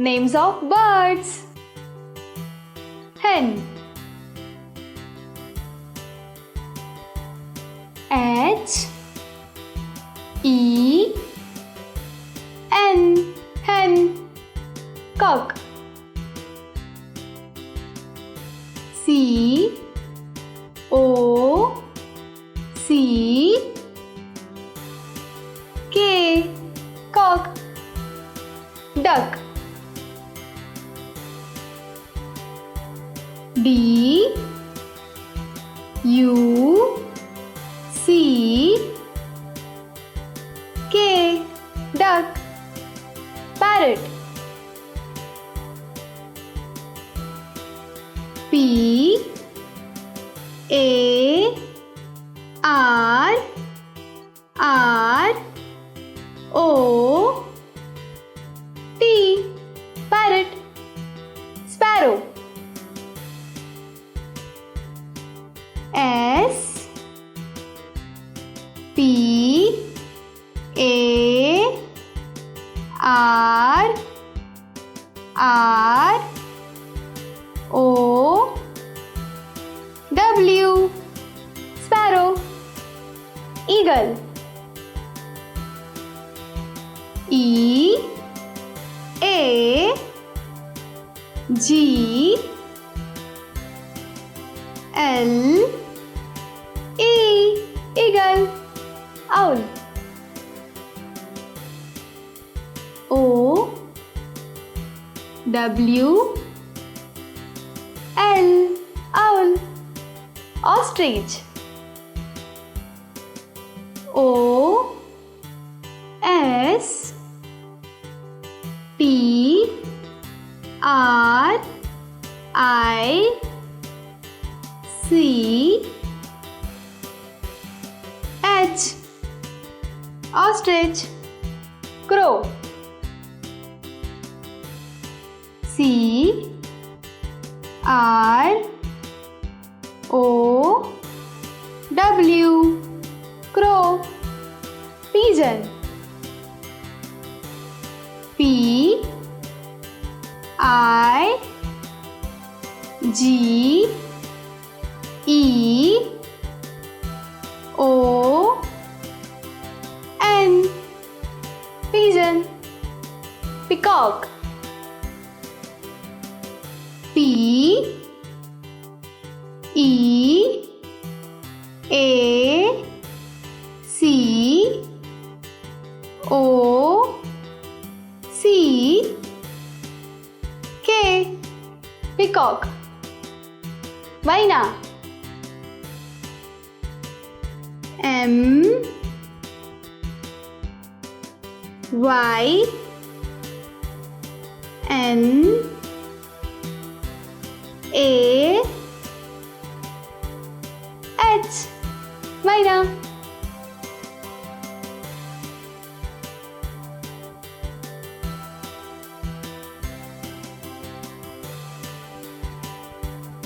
Names of birds. Hen. H E N. Hen. Cock. C O C K. Cock. Duck. D U C K. Duck. Parrot. P A R O T. Parrot. Sparrow. S P A R O W. Sparrow. Eagle. E A G L E. Eagle. Owl. O W L. Owl. Ostrich. O S T R I C H. Ostrich. Crow. C R O W. Crow. Pigeon. P I G E O N. Pigeon. Peacock. P E A C O C K. Peacock. Myna. M Y N A H. Myna.